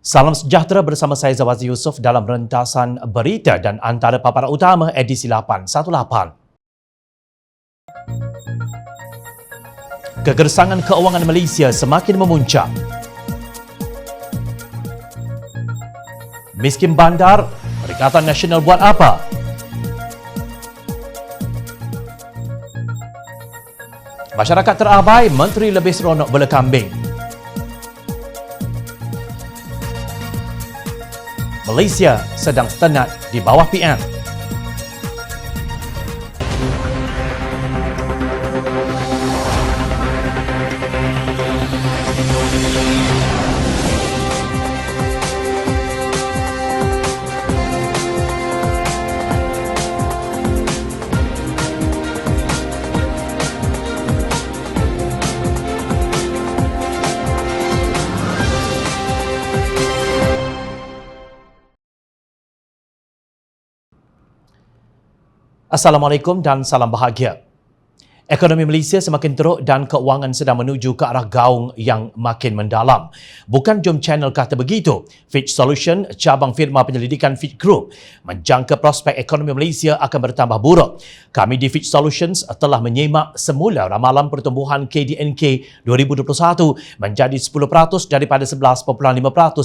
Salam sejahtera bersama saya Zawazi Yusof dalam rentasan berita dan antara paparan utama edisi 818. Kegersangan keuangan Malaysia semakin memuncak. Miskin bandar, Perikatan Nasional buat apa? Masyarakat terabai, Menteri lebih seronok bela kambing. Malaysia sedang tenat di bawah PM. Assalamualaikum dan salam bahagia. Ekonomi Malaysia semakin teruk dan keuangan sedang menuju ke arah gaung yang makin mendalam. Bukan Jom Channel kata begitu. Fitch Solution, cabang firma penyelidikan Fitch Group, menjangka prospek ekonomi Malaysia akan bertambah buruk. Kami di Fitch Solutions telah menyemak semula ramalan pertumbuhan KDNK 2021 menjadi 10% daripada 11.5%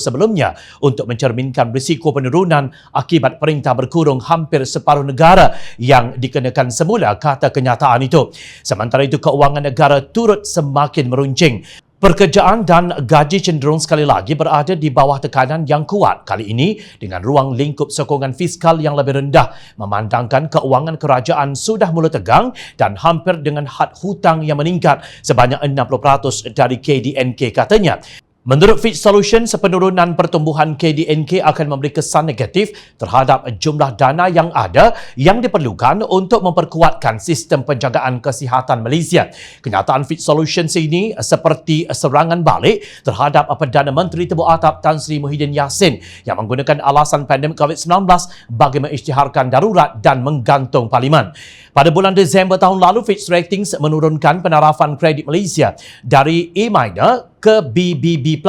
sebelumnya untuk mencerminkan risiko penurunan akibat perintah berkurung hampir separuh negara yang dikenakan semula, kata kenyataan itu. Sementara itu, keuangan negara turut semakin meruncing. Pekerjaan dan gaji cenderung sekali lagi berada di bawah tekanan yang kuat. Kali ini dengan ruang lingkup sokongan fiskal yang lebih rendah, memandangkan keuangan kerajaan sudah mula tegang dan hampir dengan had hutang yang meningkat sebanyak 60% dari KDNK, katanya. Menurut Fitch Solutions, penurunan pertumbuhan KDNK akan memberi kesan negatif terhadap jumlah dana yang ada yang diperlukan untuk memperkuatkan sistem penjagaan kesihatan Malaysia. Kenyataan Fitch Solutions ini seperti serangan balik terhadap Perdana Menteri Tebuk Atap Tan Sri Muhyiddin Yassin yang menggunakan alasan pandemik COVID-19 bagi mengisytiharkan darurat dan menggantung Parlimen. Pada bulan Disember tahun lalu, Fitch Ratings menurunkan penarafan kredit Malaysia dari A- ke BBB+,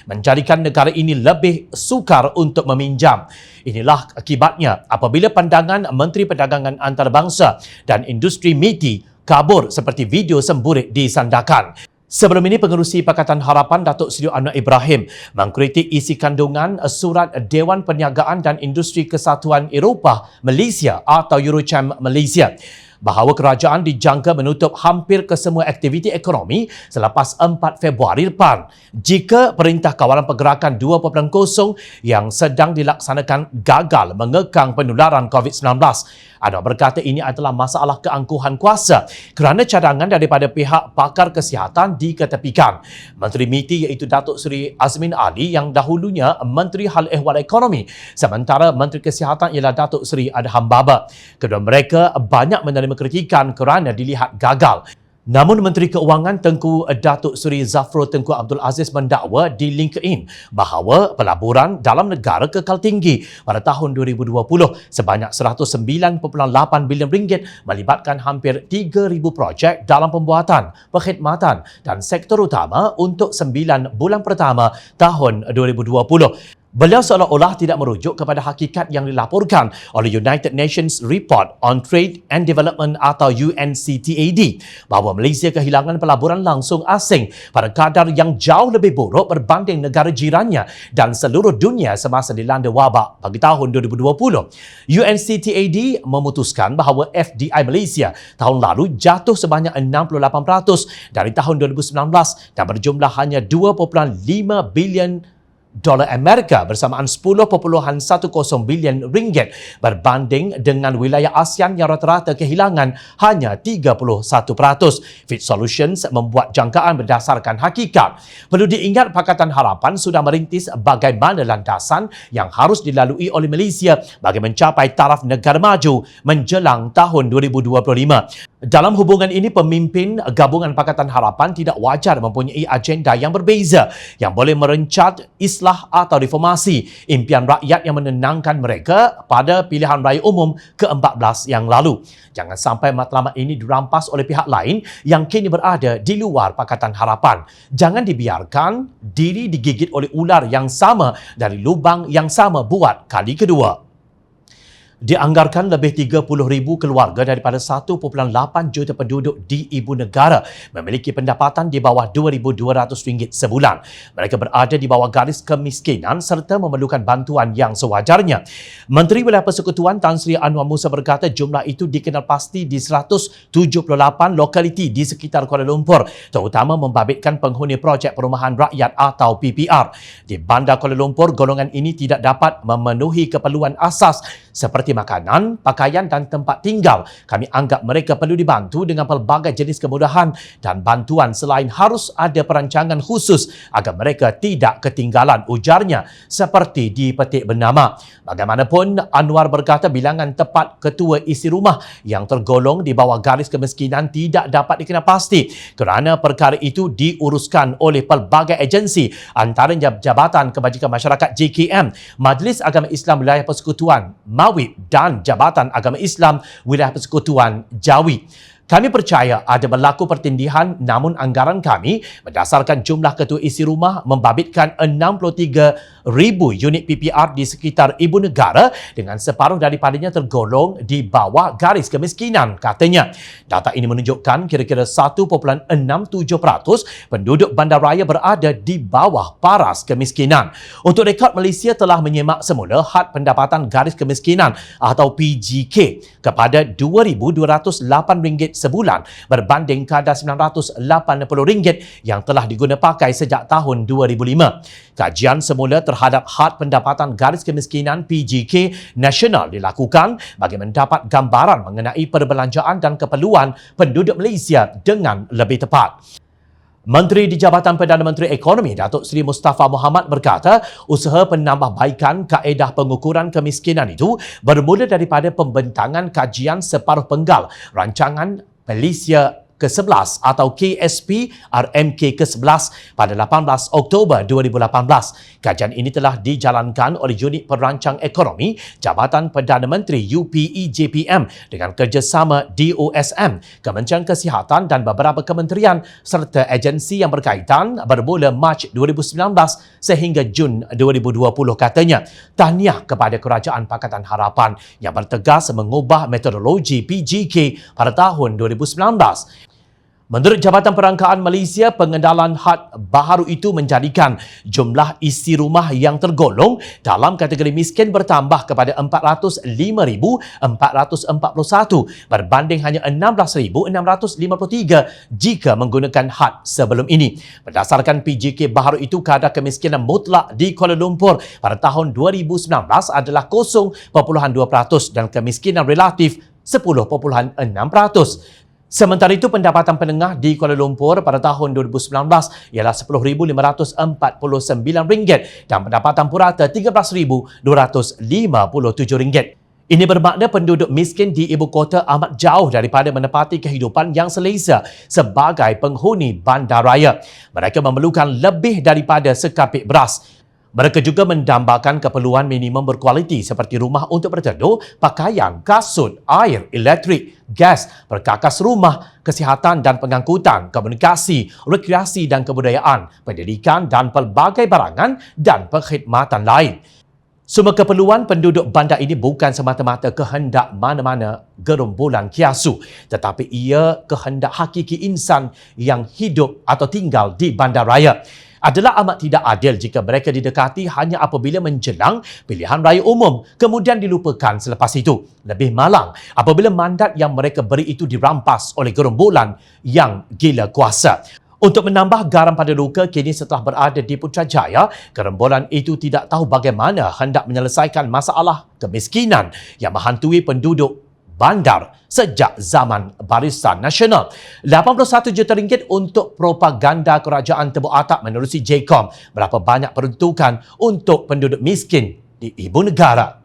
menjadikan negara ini lebih sukar untuk meminjam. Inilah akibatnya apabila pandangan Menteri Perdagangan Antarabangsa dan Industri MITI kabur seperti video semburit disandarkan. Sebelum ini, Pengerusi Pakatan Harapan Datuk Seri Anwar Ibrahim mengkritik isi kandungan surat Dewan Perniagaan dan Industri Kesatuan Eropah Malaysia atau Eurochamp Malaysia, bahawa kerajaan dijangka menutup hampir kesemua aktiviti ekonomi selepas 4 Februari depan jika Perintah Kawalan Pergerakan 2.0 yang sedang dilaksanakan gagal mengekang penularan COVID-19. Anwar berkata ini adalah masalah keangkuhan kuasa kerana cadangan daripada pihak pakar kesihatan diketepikan. Menteri MITI iaitu Datuk Seri Azmin Ali yang dahulunya Menteri Hal Ehwal Ekonomi, sementara Menteri Kesihatan ialah Datuk Seri Adham Baba. Kedua mereka banyak menerima kritikan kerana dilihat gagal. Namun Menteri Keuangan Tengku Datuk Seri Zafrul Tengku Abdul Aziz mendakwa di LinkedIn bahawa pelaburan dalam negara kekal tinggi pada tahun 2020 sebanyak 109.8 bilion ringgit, melibatkan hampir 3,000 projek dalam pembuatan, perkhidmatan dan sektor utama untuk 9 bulan pertama tahun 2020. Beliau seolah-olah tidak merujuk kepada hakikat yang dilaporkan oleh United Nations Report on Trade and Development atau UNCTAD bahawa Malaysia kehilangan pelaburan langsung asing pada kadar yang jauh lebih buruk berbanding negara jirannya dan seluruh dunia semasa dilanda wabak bagi tahun 2020. UNCTAD memutuskan bahawa FDI Malaysia tahun lalu jatuh sebanyak 68% dari tahun 2019 dan berjumlah hanya 2.5 bilion dolar Amerika bersamaan 10.10 bilion ringgit berbanding dengan wilayah ASEAN yang rata-rata kehilangan hanya 31%. Fitch Solutions membuat jangkaan berdasarkan hakikat. Perlu diingat, Pakatan Harapan sudah merintis bagaimana landasan yang harus dilalui oleh Malaysia bagi mencapai taraf negara maju menjelang tahun 2025. Dalam hubungan ini, pemimpin gabungan Pakatan Harapan tidak wajar mempunyai agenda yang berbeza yang boleh merencat Islam Islah atau Reformasi, impian rakyat yang menenangkan mereka pada pilihan raya umum ke-14 yang lalu. Jangan sampai matlamat ini dirampas oleh pihak lain yang kini berada di luar Pakatan Harapan. Jangan dibiarkan diri digigit oleh ular yang sama dari lubang yang sama buat kali kedua. Dianggarkan lebih 30,000 keluarga daripada 1.8 juta penduduk di ibu negara memiliki pendapatan di bawah RM2,200 sebulan. Mereka berada di bawah garis kemiskinan serta memerlukan bantuan yang sewajarnya. Menteri Wilayah Persekutuan Tan Sri Anwar Musa berkata jumlah itu dikenal pasti di 178 lokaliti di sekitar Kuala Lumpur, terutama membabitkan penghuni projek perumahan rakyat atau PPR. Di Bandar Kuala Lumpur, golongan ini tidak dapat memenuhi keperluan asas seperti makanan, pakaian dan tempat tinggal. Kami anggap mereka perlu dibantu dengan pelbagai jenis kemudahan dan bantuan selain harus ada perancangan khusus agar mereka tidak ketinggalan, ujarnya, seperti dipetik bernama. Bagaimanapun, Anwar berkata bilangan tepat ketua isi rumah yang tergolong di bawah garis kemiskinan tidak dapat dikenal pasti kerana perkara itu diuruskan oleh pelbagai agensi antaranya Jabatan Kebajikan Masyarakat JKM, Majlis Agama Islam Wilayah Persekutuan MAWIP dan Jabatan Agama Islam Wilayah Persekutuan JAWI. Kami percaya ada berlaku pertindihan namun anggaran kami berdasarkan jumlah ketua isi rumah membabitkan 63,000 unit PPR di sekitar ibu negara dengan separuh daripadanya tergolong di bawah garis kemiskinan, katanya. Data ini menunjukkan kira-kira 1.67% penduduk bandaraya berada di bawah paras kemiskinan. Untuk rekod, Malaysia telah menyemak semula had pendapatan garis kemiskinan atau PGK kepada RM2,208 sebulan berbanding kadar RM980 yang telah diguna pakai sejak tahun 2005. Kajian semula terhadap had pendapatan garis kemiskinan PGK nasional dilakukan bagi mendapat gambaran mengenai perbelanjaan dan keperluan penduduk Malaysia dengan lebih tepat. Menteri di Jabatan Perdana Menteri Ekonomi Datuk Seri Mustafa Mohamed berkata usaha penambahbaikan kaedah pengukuran kemiskinan itu bermula daripada pembentangan kajian separuh penggal rancangan Malaysia ke-11 atau KSP RMK ke-11 pada 18 Oktober 2018. Kajian ini telah dijalankan oleh Unit Perancang Ekonomi Jabatan Perdana Menteri UPE-JPM dengan kerjasama DOSM, Kementerian Kesihatan dan beberapa kementerian serta agensi yang berkaitan bermula Mac 2019 sehingga Jun 2020, katanya. Tahniah kepada Kerajaan Pakatan Harapan yang bertegas mengubah metodologi PGK pada tahun 2019. Menurut Jabatan Perangkaan Malaysia, pengendalan had baharu itu menjadikan jumlah isi rumah yang tergolong dalam kategori miskin bertambah kepada 405,441 berbanding hanya 16,653 jika menggunakan had sebelum ini. Berdasarkan PGK baharu itu, kadar kemiskinan mutlak di Kuala Lumpur pada tahun 2019 adalah 0.2% dan kemiskinan relatif 10.6%. Sementara itu, pendapatan penengah di Kuala Lumpur pada tahun 2019 ialah RM10,549 dan pendapatan purata RM13,257. Ini bermakna penduduk miskin di ibu kota amat jauh daripada menepati kehidupan yang selesa sebagai penghuni bandaraya. Mereka memerlukan lebih daripada sekapik beras. Mereka juga mendambakan keperluan minimum berkualiti seperti rumah untuk berteduh, pakaian, kasut, air, elektrik, gas, perkakas rumah, kesihatan dan pengangkutan, komunikasi, rekreasi dan kebudayaan, pendidikan dan pelbagai barangan dan perkhidmatan lain. Semua keperluan penduduk bandar ini bukan semata-mata kehendak mana-mana gerombolan kiasu, tetapi ia kehendak hakiki insan yang hidup atau tinggal di bandaraya. Adalah amat tidak adil jika mereka didekati hanya apabila menjelang pilihan raya umum, kemudian dilupakan selepas itu. Lebih malang apabila mandat yang mereka beri itu dirampas oleh gerombolan yang gila kuasa. Untuk menambah garam pada luka, kini setelah berada di Putrajaya, gerombolan itu tidak tahu bagaimana hendak menyelesaikan masalah kemiskinan yang menghantui penduduk bandar sejak zaman Barisan Nasional. RM81 juta untuk propaganda kerajaan tebuk atap menerusi JKOM. Berapa banyak peruntukan untuk penduduk miskin di ibu negara?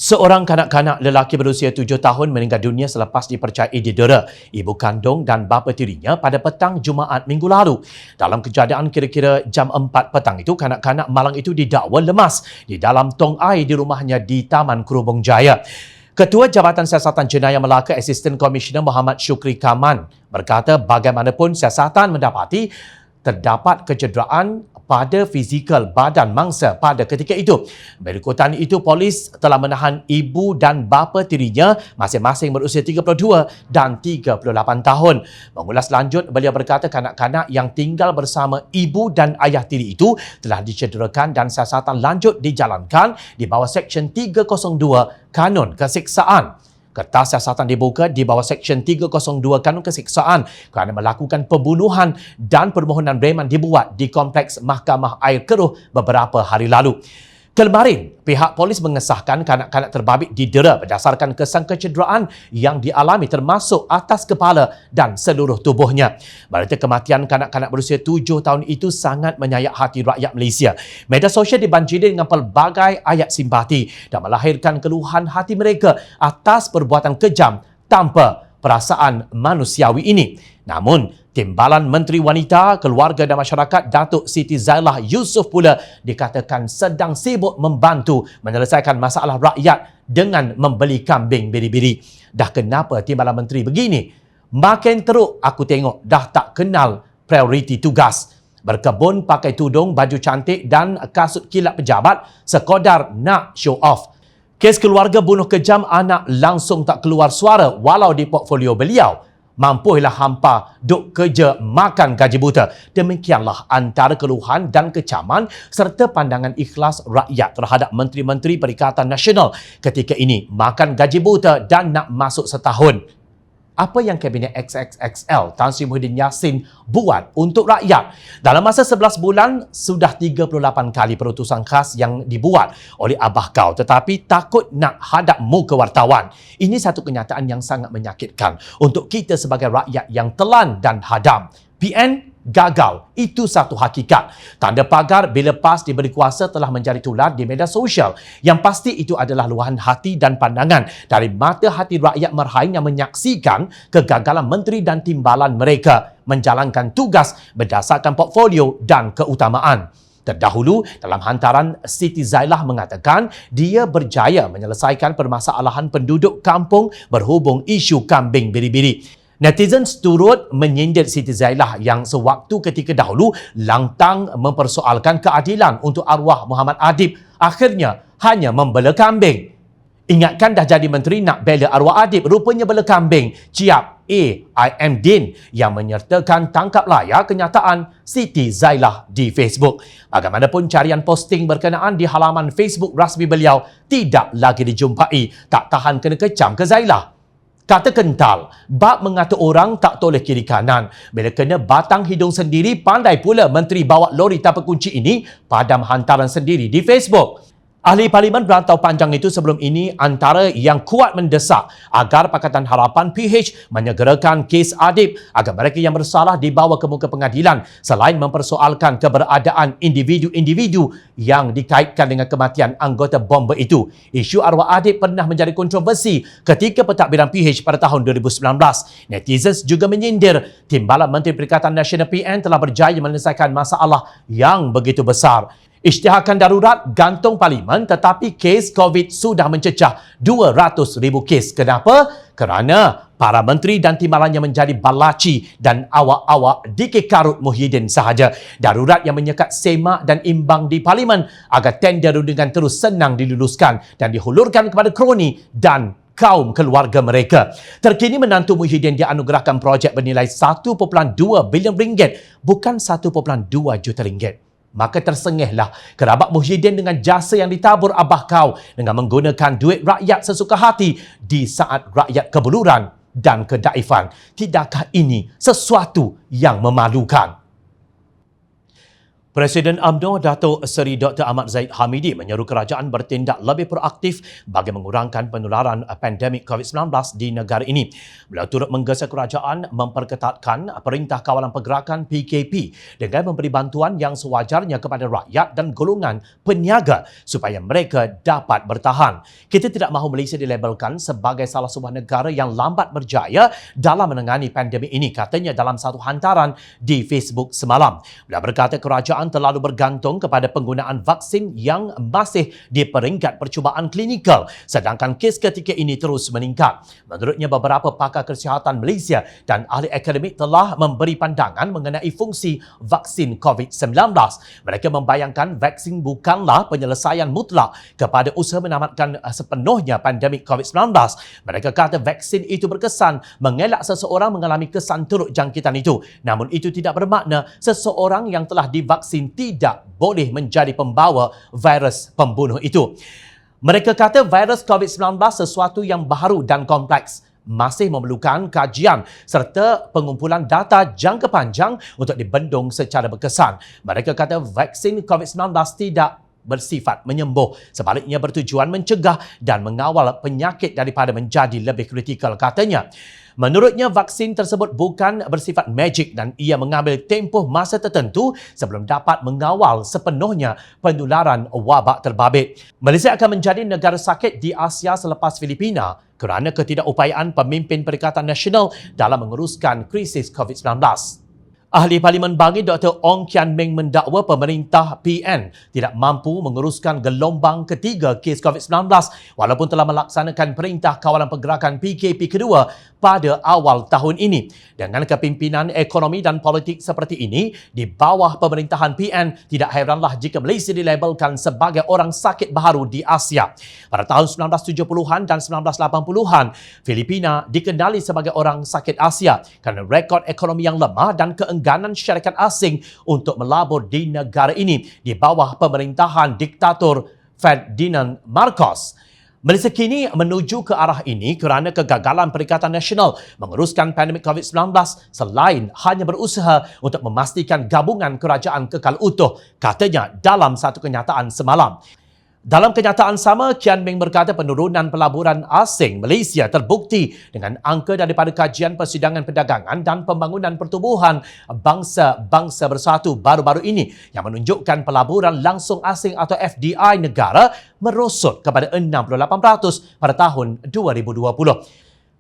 Seorang kanak-kanak lelaki berusia 7 tahun meninggal dunia selepas dipercayai didera ibu kandung dan bapa tirinya pada petang Jumaat minggu lalu. Dalam kejadian kira-kira jam 4 petang itu, kanak-kanak malang itu didakwa lemas di dalam tong air di rumahnya di Taman Kurubung Jaya. Ketua Jabatan Siasatan Jenayah Melaka Asisten Komisioner Muhammad Syukri Kaman berkata bagaimanapun siasatan mendapati terdapat kecederaan pada fizikal badan mangsa pada ketika itu. Berikutan itu, polis telah menahan ibu dan bapa tirinya masing-masing berusia 32 dan 38 tahun. Mengulas lanjut, beliau berkata kanak-kanak yang tinggal bersama ibu dan ayah tiri itu telah dicederakan dan siasatan lanjut dijalankan di bawah Seksyen 302 Kanun Kesiksaan. Kertas siasatan dibuka di bawah Seksyen 302 Kanun Kesiksaan kerana melakukan pembunuhan dan permohonan bereman dibuat di Kompleks Mahkamah Air Keruh beberapa hari lalu. Kemarin, pihak polis mengesahkan kanak-kanak terbabit didera berdasarkan kesan kecederaan yang dialami termasuk atas kepala dan seluruh tubuhnya. Berita kematian kanak-kanak berusia 7 tahun itu sangat menyayak hati rakyat Malaysia. Media sosial dibanjiri dengan pelbagai ayat simpati dan melahirkan keluhan hati mereka atas perbuatan kejam tanpa perasaan manusiawi ini. Namun, Timbalan Menteri Wanita, Keluarga dan Masyarakat Datuk Siti Zailah Yusof pula dikatakan sedang sibuk membantu menyelesaikan masalah rakyat dengan membeli kambing biri-biri. Dah kenapa Timbalan Menteri begini? Makin teruk aku tengok dah tak kenal prioriti tugas. Berkebun, pakai tudung, baju cantik dan kasut kilat pejabat sekadar nak show off. Kes keluarga bunuh kejam anak langsung tak keluar suara walau di portfolio beliau. Mampulah hampa duk kerja makan gaji buta. Demikianlah antara keluhan dan kecaman serta pandangan ikhlas rakyat terhadap Menteri-Menteri Perikatan Nasional ketika ini makan gaji buta dan nak masuk setahun. Apa yang Kabinet XXXL Tan Sri Muhyiddin Yassin buat untuk rakyat? Dalam masa 11 bulan, sudah 38 kali perutusan khas yang dibuat oleh Abah Kau tetapi takut nak hadap muka wartawan. Ini satu kenyataan yang sangat menyakitkan untuk kita sebagai rakyat yang telan dan hadam. PN gagal. Itu satu hakikat. Tanda pagar bila PAS diberi kuasa telah menjadi tular di media sosial. Yang pasti itu adalah luahan hati dan pandangan dari mata hati rakyat Merhain yang menyaksikan kegagalan menteri dan timbalan mereka menjalankan tugas berdasarkan portfolio dan keutamaan. Terdahulu, dalam hantaran, Siti Zailah mengatakan dia berjaya menyelesaikan permasalahan penduduk kampung berhubung isu kambing biri-biri. Netizens turut menyindir Siti Zailah yang sewaktu ketika dahulu lantang mempersoalkan keadilan untuk arwah Muhammad Adib. Akhirnya hanya membela kambing. Ingatkan dah jadi menteri nak bela arwah Adib, rupanya bela kambing. Ciap AIM Din yang menyertakan tangkap layar kenyataan Siti Zailah di Facebook. Bagaimanapun carian posting berkenaan di halaman Facebook rasmi beliau tidak lagi dijumpai. Tak tahan kena kecam ke Zailah. Kata kental, bab mengata orang tak toleh kiri kanan. Bila kena batang hidung sendiri, pandai pula menteri bawa lori tanpa kunci ini padam hantaran sendiri di Facebook. Ahli Parlimen Berantau Panjang itu sebelum ini antara yang kuat mendesak agar Pakatan Harapan PH menyegerakan kes Adib agar mereka yang bersalah dibawa ke muka pengadilan selain mempersoalkan keberadaan individu-individu yang dikaitkan dengan kematian anggota bomba itu. Isu arwah Adib pernah menjadi kontroversi ketika pentadbiran PH pada tahun 2019. Netizens juga menyindir Timbalan Menteri Perikatan Nasional PN telah berjaya menyelesaikan masalah yang begitu besar. Isytiharkan darurat gantung parlimen tetapi kes COVID sudah mencecah 200,000 kes. Kenapa? Kerana para menteri dan timbalannya menjadi balaci dan awak-awak DK Karut Muhyiddin sahaja. Darurat yang menyekat semak dan imbang di parlimen agar tender rundingan terus senang diluluskan dan dihulurkan kepada kroni dan kaum keluarga mereka. Terkini menantu Muhyiddin dianugerahkan projek bernilai 1.2 bilion ringgit, bukan 1.2 juta ringgit. Maka tersengihlah kerabat Muhyiddin dengan jasa yang ditabur Abah Kau dengan menggunakan duit rakyat sesuka hati di saat rakyat kebuluran dan kedaifan. Tidakkah ini sesuatu yang memalukan? Presiden UMNO Datuk Seri Dr. Ahmad Zahid Hamidi menyeru kerajaan bertindak lebih proaktif bagi mengurangkan penularan pandemik COVID-19 di negara ini. Beliau turut menggesa kerajaan memperketatkan Perintah Kawalan Pergerakan PKP dengan memberi bantuan yang sewajarnya kepada rakyat dan golongan peniaga supaya mereka dapat bertahan. Kita tidak mahu Malaysia dilabelkan sebagai salah sebuah negara yang lambat berjaya dalam menangani pandemik ini, katanya dalam satu hantaran di Facebook semalam. Beliau berkata kerajaan terlalu bergantung kepada penggunaan vaksin yang masih di peringkat percubaan klinikal sedangkan kes ketika ini terus meningkat. Menurutnya, beberapa pakar kesihatan Malaysia dan ahli akademik telah memberi pandangan mengenai fungsi vaksin COVID-19. Mereka membayangkan vaksin bukanlah penyelesaian mutlak kepada usaha menamatkan sepenuhnya pandemik COVID-19. Mereka kata vaksin itu berkesan mengelak seseorang mengalami kesan teruk jangkitan itu. Namun itu tidak bermakna seseorang yang telah divaksin tidak boleh menjadi pembawa virus pembunuh itu. Mereka kata virus COVID-19 sesuatu yang baru dan kompleks, masih memerlukan kajian serta pengumpulan data jangka panjang untuk dibendung secara berkesan. Mereka kata vaksin COVID-19 tidak bersifat menyembuh, sebaliknya bertujuan mencegah dan mengawal penyakit daripada menjadi lebih kritikal, katanya. Menurutnya, vaksin tersebut bukan bersifat magic dan ia mengambil tempoh masa tertentu sebelum dapat mengawal sepenuhnya penularan wabak terbabit. Malaysia akan menjadi negara sakit di Asia selepas Filipina kerana ketidakupayaan pemimpin Perikatan Nasional dalam menguruskan krisis COVID-19. Ahli Parlimen Bangi Dr. Ong Kian Meng mendakwa pemerintah PN tidak mampu menguruskan gelombang ketiga kes COVID-19 walaupun telah melaksanakan Perintah Kawalan Pergerakan PKP kedua pada awal tahun ini. Dengan kepimpinan ekonomi dan politik seperti ini di bawah pemerintahan PN, tidak heranlah jika Malaysia dilabelkan sebagai orang sakit baharu di Asia. Pada tahun 1970-an dan 1980-an, Filipina dikenali sebagai orang sakit Asia kerana rekod ekonomi yang lemah dan keengganan syarikat asing untuk melabur di negara ini di bawah pemerintahan diktator Ferdinand Marcos. Malaysia kini menuju ke arah ini kerana kegagalan Perikatan Nasional menguruskan pandemik COVID-19 selain hanya berusaha untuk memastikan gabungan kerajaan kekal utuh, katanya dalam satu kenyataan semalam. Dalam kenyataan sama, Kian Meng berkata penurunan pelaburan asing Malaysia terbukti dengan angka daripada Kajian Persidangan Perdagangan dan Pembangunan Pertubuhan Bangsa-Bangsa Bersatu baru-baru ini yang menunjukkan pelaburan langsung asing atau FDI negara merosot kepada 68% pada tahun 2020.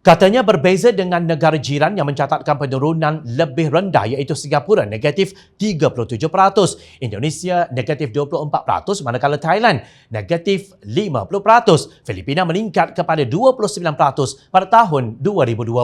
Katanya berbeza dengan negara jiran yang mencatatkan penurunan lebih rendah iaitu Singapura negatif 37%, Indonesia negatif 24%, manakala Thailand negatif 50%, Filipina meningkat kepada 29% pada tahun 2020.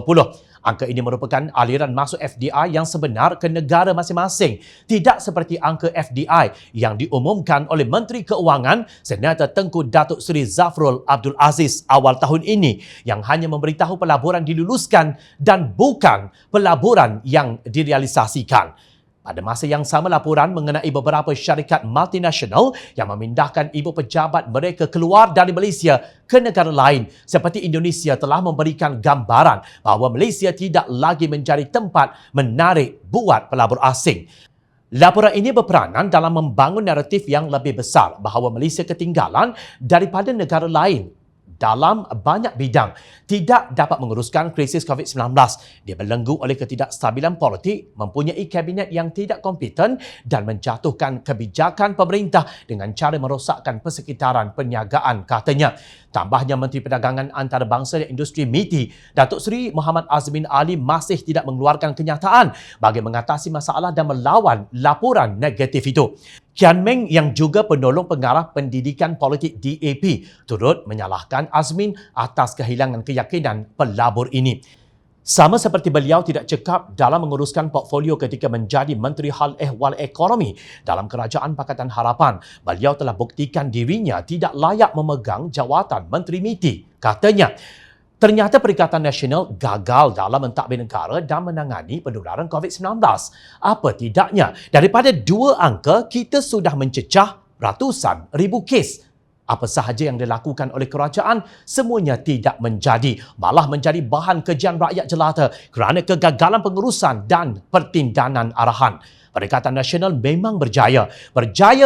Angka ini merupakan aliran masuk FDI yang sebenar ke negara masing-masing, tidak seperti angka FDI yang diumumkan oleh Menteri Keuangan Senator Tengku Datuk Seri Zafrul Abdul Aziz awal tahun ini yang hanya memberitahu pelaburan diluluskan dan bukan pelaburan yang direalisasikan. Pada masa yang sama, laporan mengenai beberapa syarikat multinasional yang memindahkan ibu pejabat mereka keluar dari Malaysia ke negara lain seperti Indonesia telah memberikan gambaran bahawa Malaysia tidak lagi menjadi tempat menarik buat pelabur asing. Laporan ini berperanan dalam membangun naratif yang lebih besar bahawa Malaysia ketinggalan daripada negara lain dalam banyak bidang, tidak dapat menguruskan krisis COVID-19. Dia belenggu oleh ketidakstabilan politik, mempunyai kabinet yang tidak kompeten dan menjatuhkan kebijakan pemerintah dengan cara merosakkan persekitaran perniagaan, katanya. Tambahnya, Menteri Perdagangan Antarabangsa dan Industri MITI, Datuk Seri Muhammad Azmin Ali masih tidak mengeluarkan kenyataan bagi mengatasi masalah dan melawan laporan negatif itu. Kian Meng yang juga penolong pengarah pendidikan politik DAP turut menyalahkan Azmin atas kehilangan keyakinan pelabur ini. Sama seperti beliau tidak cekap dalam menguruskan portfolio ketika menjadi Menteri Hal Ehwal Ekonomi dalam Kerajaan Pakatan Harapan, beliau telah buktikan dirinya tidak layak memegang jawatan Menteri MITI, katanya. Ternyata Perikatan Nasional gagal dalam mentadbir negara dan menangani penularan COVID-19. Apa tidaknya, daripada dua angka, kita sudah mencecah ratusan ribu kes. Apa sahaja yang dilakukan oleh kerajaan, semuanya tidak menjadi, malah menjadi bahan kejian rakyat jelata kerana kegagalan pengurusan dan pertindanan arahan. Perikatan Nasional memang berjaya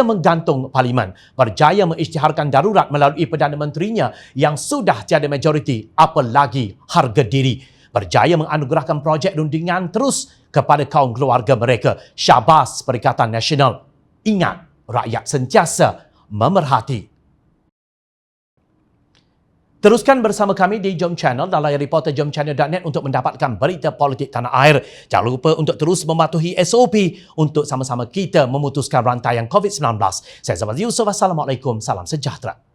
menggantung Parlimen, berjaya mengisytiharkan darurat melalui Perdana Menterinya yang sudah tiada majoriti, apalagi harga diri. Berjaya menganugerahkan projek rundingan terus kepada kaum keluarga mereka. Syabas Perikatan Nasional. Ingat, rakyat sentiasa memerhati. Teruskan bersama kami di Jom Channel dan layar reporter jomchannel.net untuk mendapatkan berita politik tanah air. Jangan lupa untuk terus mematuhi SOP untuk sama-sama kita memutuskan rantaian COVID-19. Saya Zafar Yusuf. Assalamualaikum. Salam sejahtera.